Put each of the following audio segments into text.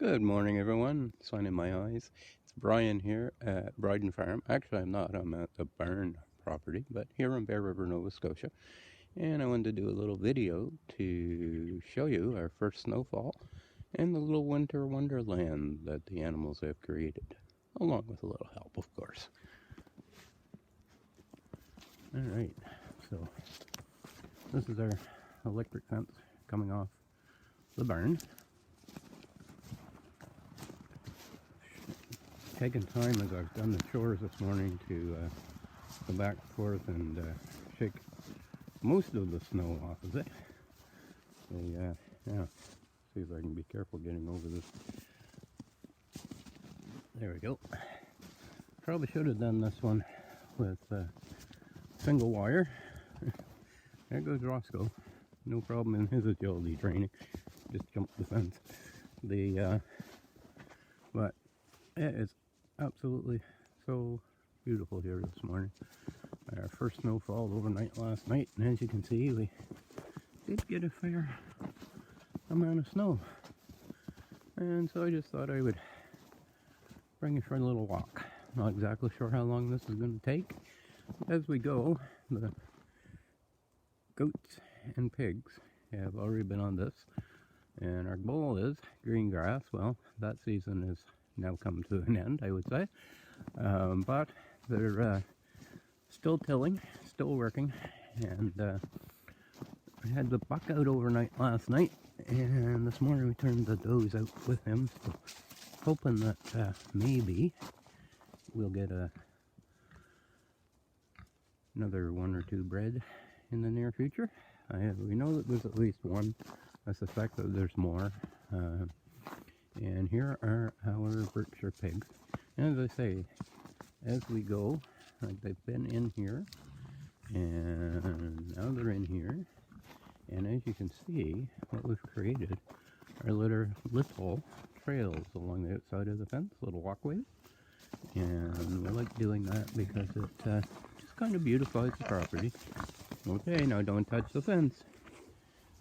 Good morning, everyone. Sun in my eyes. It's Brian here at Bryden Farm. Actually, I'm not. I'm at the barn property, but here in Bear River, Nova Scotia. And I wanted to do a little video to show you our first snowfall and the little winter wonderland that the animals have created, along with a little help, of course. All right, so this is our electric fence coming off the barn. Taken time as I've done the chores this morning to go back and forth and shake most of the snow off of it. So yeah, see if I can be careful getting over this. There we go. Probably should have done this one with single wire. There goes Roscoe. No problem in his agility training. Just jumped the fence. But yeah, it's absolutely so beautiful here this morning. Our first snowfall overnight last night, and as you can see, we did get a fair amount of snow. And so I just thought I would bring you for a little walk. Not exactly sure how long this is going to take. As we go, the goats and pigs have already been on this, and our goal is green grass. Well, that season is now come to an end, I would say, but they're still tilling, still working, and I had the buck out overnight last night, and this morning we turned the does out with him, so hoping that maybe we'll get another one or two bred in the near future. We know that there's at least one. I suspect that there's more. And here are our Berkshire pigs. And as I say, as we go, like they've been in here, and now they're in here. And as you can see, what we've created are little trails along the outside of the fence, little walkways. And we like doing that because it just kind of beautifies the property. Okay, now don't touch the fence.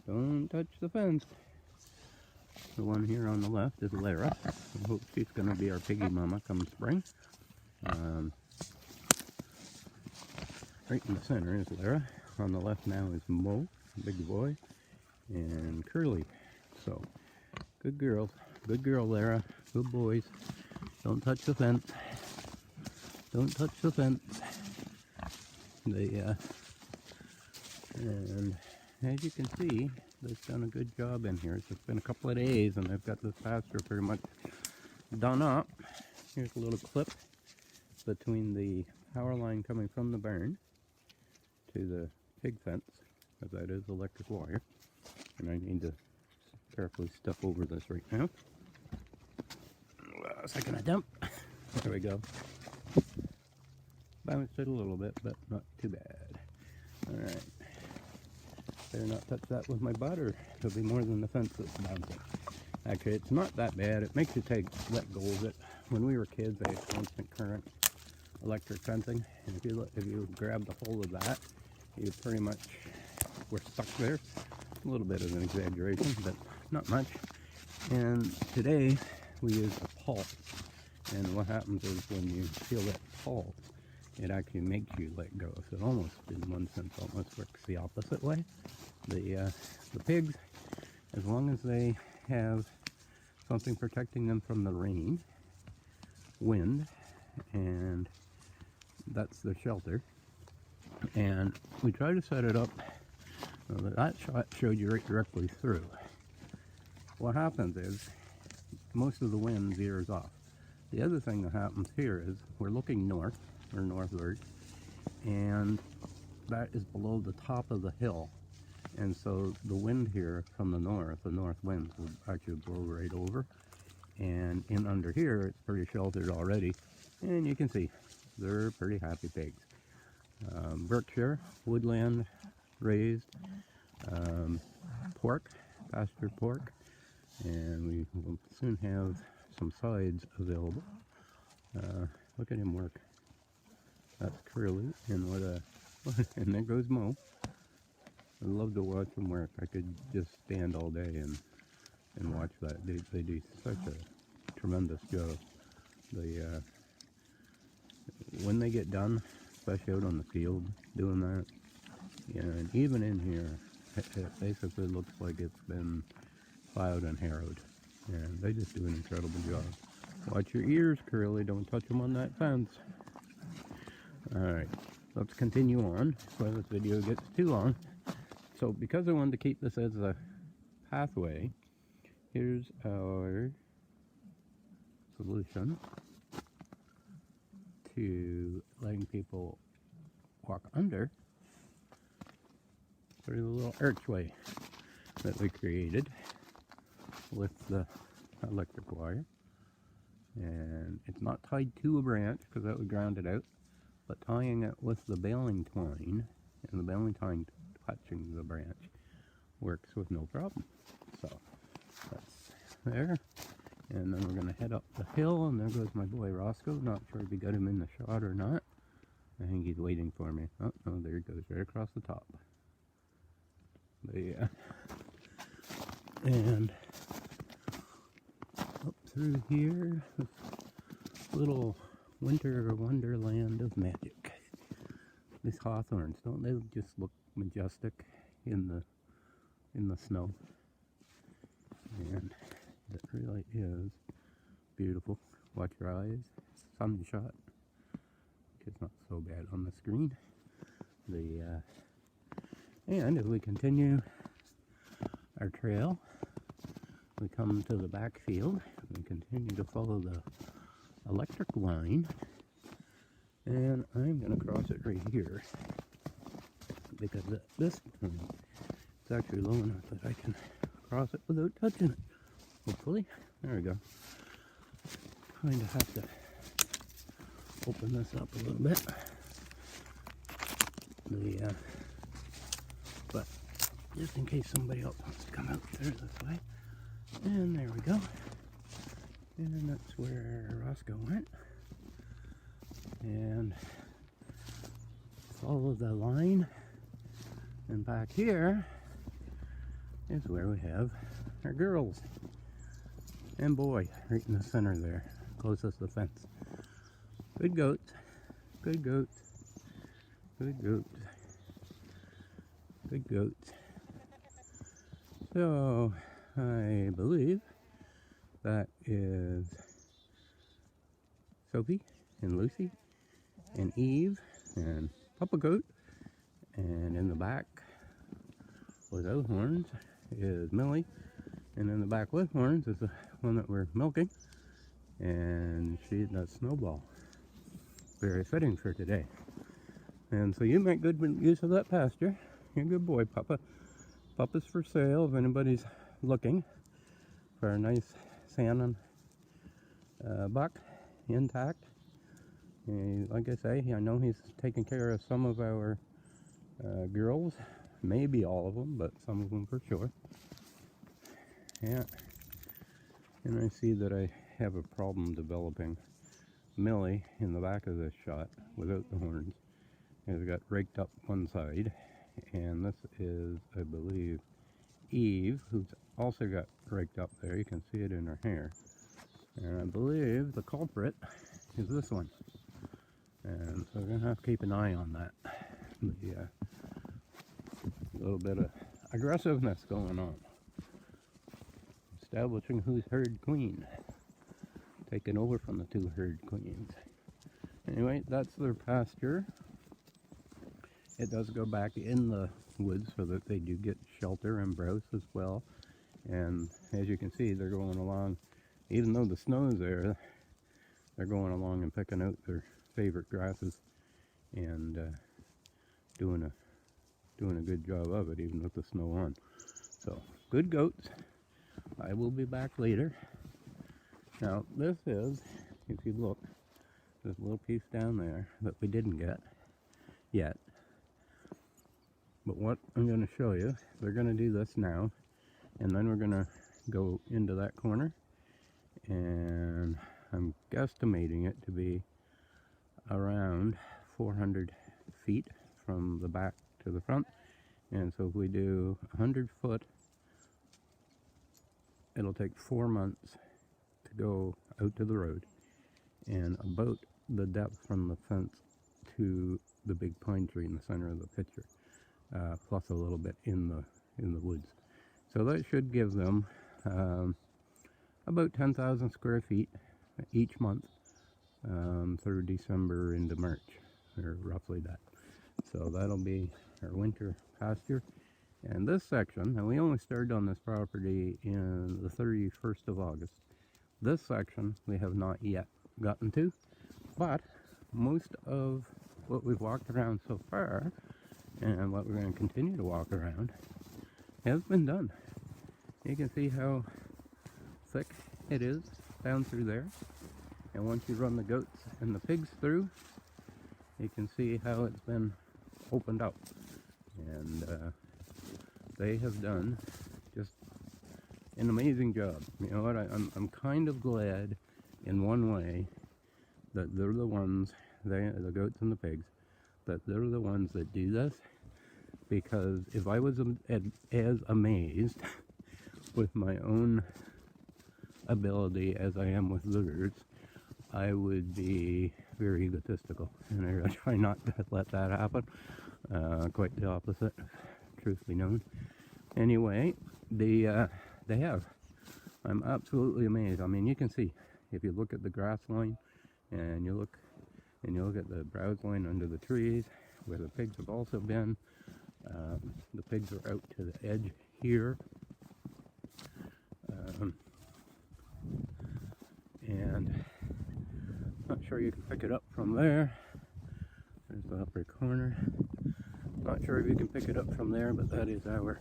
Don't touch the fence. The one here on the left is Lara. I hope she's going to be our piggy mama come spring. Right in the center is Lara. On the left now is Mo, big boy, and Curly. So, good girls. Good girl, Lara. Good boys. Don't touch the fence. Don't touch the fence. And as you can see, they've done a good job in here. It's been a couple of days and I've got this pasture pretty much done up. Here's a little clip between the power line coming from the barn to the pig fence, because that is electric wire. And I need to carefully step over this right now. A second, I dump. There we go. Bounced it a little bit, but not too bad. Alright. Better not touch that with my butt, or it'll be more than the fence that's bouncing. Actually, it's not that bad. It makes you let go of it. When we were kids, they had constant current electric fencing, and if you grabbed a hold of that, you pretty much were stuck there. A little bit of an exaggeration, but not much. And today, we use a pulse. And what happens is when you feel that pulse, it actually makes you let go. So it almost, in one sense, almost works the opposite way. The pigs, as long as they have something protecting them from the rain, wind, and that's their shelter. And we try to set it up so that shot showed you right directly through. What happens is most of the wind veers off. The other thing that happens here is we're looking north, or northward, and that is below the top of the hill. And so the wind here from the north winds will actually blow right over. And in under here, it's pretty sheltered already. And you can see, they're pretty happy pigs. Berkshire, woodland, raised, pork, pastured pork. And we will soon have some sides available. Look at him work. That's Curly, and and there goes Mo. I love to watch him work. I could just stand all day and and watch that. They do such a tremendous job. They when they get done, especially out on the field doing that, and even in here, it basically looks like it's been plowed and harrowed, and they just do an incredible job. Watch your ears, Curly, don't touch them on that fence. Alright, let's continue on before this video gets too long. So because I wanted to keep this as a pathway, here's our solution to letting people walk under through the little archway that we created with the electric wire. And it's not tied to a branch because that would ground it out, but tying it with the baling twine, and the baling twine touching the branch works with no problem. So that's there. And then we're going to head up the hill, and there goes my boy Roscoe. Not sure if we got him in the shot or not. I think he's waiting for me. Oh, no, there he goes, right across the top. But yeah. And up through here, this little winter wonderland of magic. These hawthorns, don't they just look majestic in the snow? And it really is beautiful. Watch your eyes. Sunshot, which is not so bad on the screen. And if we continue our trail, we come to the backfield. We continue to follow the electric line, and I'm going to cross it right here because at this point it's actually low enough that I can cross it without touching it. Hopefully. There we go. Going to have to open this up a little bit. But just in case somebody else wants to come out there this way. And there we go. And that's where Roscoe went. And follow the line. And back here is where we have our girls. And boy, right in the center there, closest to the fence. Good goats, good goats, good goats, good goats. So, I believe that is Sophie and Lucy and Eve and Papa Goat. And in the back, without horns, is Millie. And in the back with horns is the one that we're milking. And that's Snowfall. Very fitting for today. And so you make good use of that pasture. You're a good boy, Papa. Papa's for sale if anybody's looking for a nice salmon buck, intact. And like I say, I know he's taking care of some of our girls. Maybe all of them, but some of them for sure. Yeah. And I see that I have a problem developing Millie in the back of this shot without the horns. It's got raked up one side, and this is, I believe, Eve, who's also got raked up there. You can see it in her hair. And I believe the culprit is this one. And so we're going to have to keep an eye on that. A little bit of aggressiveness going on. Establishing who's herd queen. Taking over from the two herd queens. Anyway, that's their pasture. It does go back in the woods so that they do get shelter and browse as well. And as you can see, they're going along, even though the snow's there, they're going along and picking out their favorite grasses and doing a good job of it, even with the snow on. So, good goats. I will be back later. Now, this is, if you look, this little piece down there that we didn't get yet. But what I'm going to show you, they're going to do this now, and then we're going to go into that corner, and I'm guesstimating it to be around 400 feet from the back to the front. And so if we do 100 foot it'll take 4 months to go out to the road, and about the depth from the fence to the big pine tree in the center of the picture, plus a little bit in the woods. So that should give them about 10,000 square feet each month through December into March, or roughly that. So that'll be our winter pasture. And this section, and we only started on this property in the 31st of August. This section we have not yet gotten to, but most of what we've walked around so far, and what we're going to continue to walk around, has been done. You can see how thick it is down through there, and once you run the goats and the pigs through, you can see how it's been opened up, and they have done just an amazing job. You know what, I'm kind of glad in one way that they're the ones, the goats and the pigs, that they're the ones that do this, because if I was as amazed with my own ability as I am with theirs, I would be very egotistical, and I try not to let that happen. Quite the opposite, truth be known. Anyway, they have. I'm absolutely amazed. I mean, you can see if you look at the grass line, and you look at the browse line under the trees where the pigs have also been. The pigs are out to the edge here, and not sure you can pick it up from there. There's the upper corner. Not sure if you can pick it up from there, but that is our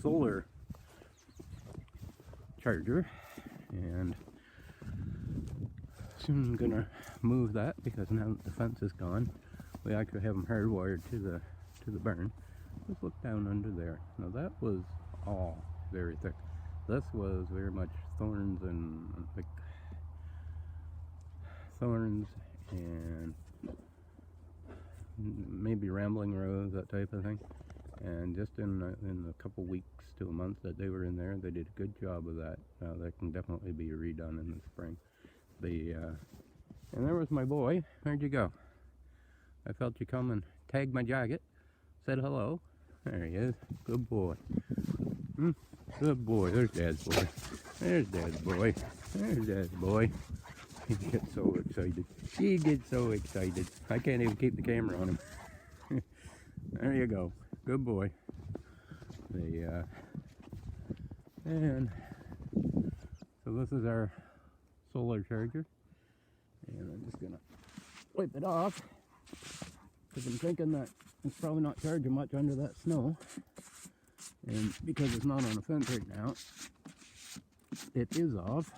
solar charger, and soon I'm gonna move that, because now that the fence is gone, we actually have them hardwired to the barn. Let's look down under there. Now that was all very thick. This was very much thorns and like thorns and maybe rambling rose, that type of thing. And just in a couple weeks to a month that they were in there, they did a good job of that. That can definitely be redone in the spring. And there was my boy. Where'd you go? I felt you come and tag my jacket, said hello. There he is. Good boy. Good boy. There's Dad's boy. There's Dad's boy. There's Dad's boy. He gets so excited. He gets so excited. I can't even keep the camera on him. There you go. Good boy. And so this is our solar charger. And I'm just gonna wipe it off, because I'm thinking that it's probably not charging much under that snow. And because it's not on a fence right now, it is off.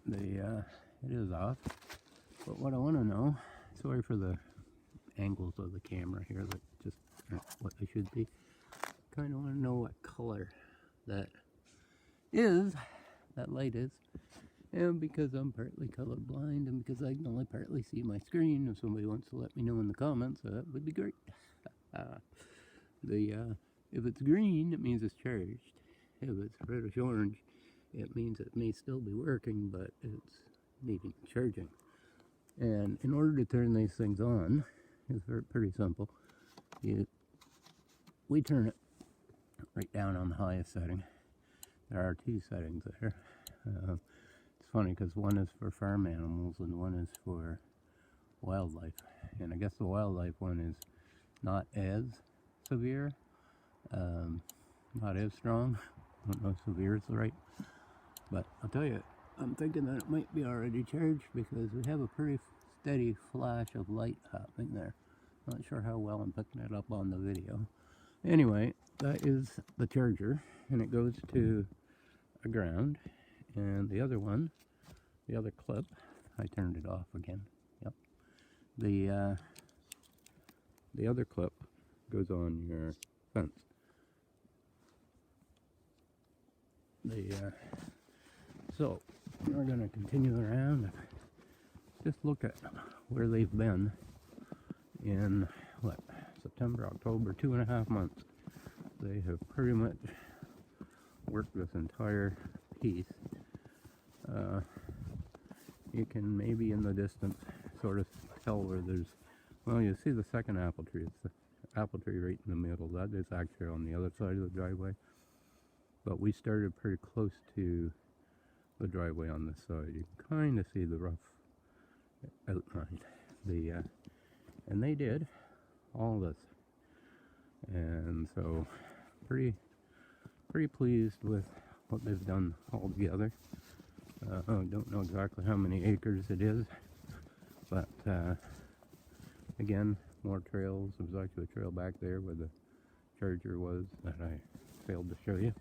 It is off. But what I want to know, sorry for the angles of the camera here that just aren't what they should be. Kind of want to know what color that light is. And because I'm partly colorblind, and because I can only partly see my screen, if somebody wants to let me know in the comments, that would be great. If it's green, it means it's charged. If it's reddish orange, it means it may still be working, but it's needing charging. And in order to turn these things on, it's pretty simple. We turn it right down on the highest setting. There are two settings there. It's funny because one is for farm animals and one is for wildlife. And I guess the wildlife one is not as severe, not as strong. I don't know if severe is the right, but I'll tell you, I'm thinking that it might be already charged because we have a pretty steady flash of light happening there. Not sure how well I'm picking it up on the video. Anyway, that is the charger, and it goes to a ground. And the other one, the other clip, I turned it off again. Yep. The other clip goes on your fence. So we're going to continue around. Just look at where they've been in September, October, 2.5 months. They have pretty much work this entire piece. You can maybe in the distance sort of tell where there's, well, you see the second apple tree. It's the apple tree right in the middle. That is actually on the other side of the driveway. But we started pretty close to the driveway on this side. You can kind of see the rough outline. And they did all this. And so pretty pleased with what they've done all together. I don't know exactly how many acres it is, but again, more trails. There's actually a trail back there where the charger was that I failed to show you.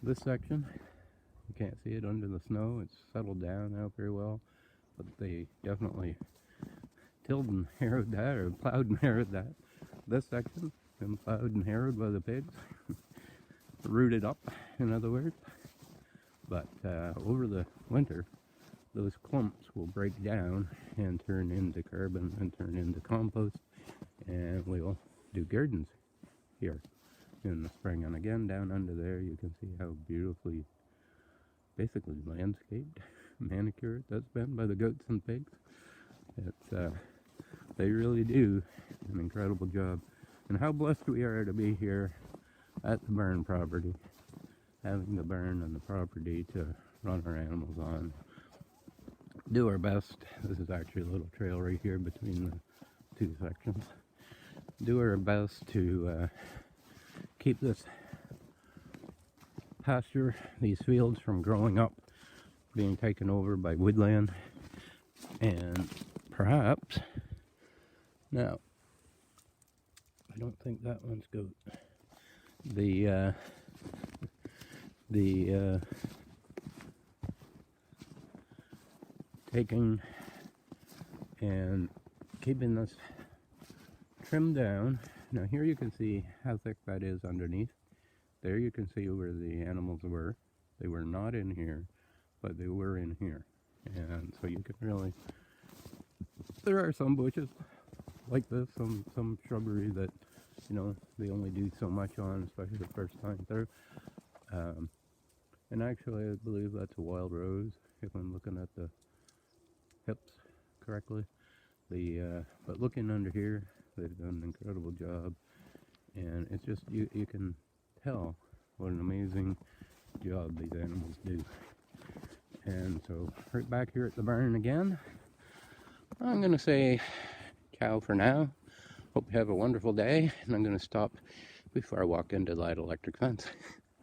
This section, you can't see it under the snow. It's settled down now very well, but they definitely tilled and harrowed that, or plowed and harrowed that. This section, been plowed and harrowed by the pigs. Rooted up, in other words. But over the winter, those clumps will break down and turn into carbon and turn into compost, and we'll do gardens here in the spring. And again, down under there, you can see how beautifully, basically landscaped, manicured that's been by the goats and pigs. It's they really do an incredible job. And how blessed we are to be here at the barn property, having the barn and the property to run our animals on. Do our best. This is actually a little trail right here between the two sections. Do our best to keep this pasture, these fields, from growing up, being taken over by woodland, and perhaps, now, I don't think that one's goat. Taking and keeping this trimmed down. Now here you can see how thick that is underneath. There you can see where the animals were. They were not in here, but they were in here. And so you can really, there are some bushes like this, some shrubbery that, you know, they only do so much on, especially the first time through. And actually, I believe that's a wild rose, if I'm looking at the hips correctly. But looking under here, they've done an incredible job. And it's just, you can tell what an amazing job these animals do. And so, right back here at the barn again, I'm going to say ciao for now. Hope you have a wonderful day, and I'm going to stop before I walk into that electric fence.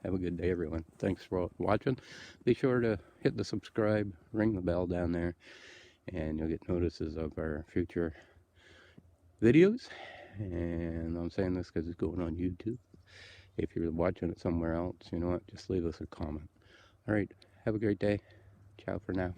Have a good day, everyone. Thanks for watching. Be sure to hit the subscribe, ring the bell down there, and you'll get notices of our future videos. And I'm saying this because it's going on YouTube. If you're watching it somewhere else, you know what, just leave us a comment. Alright, have a great day. Ciao for now.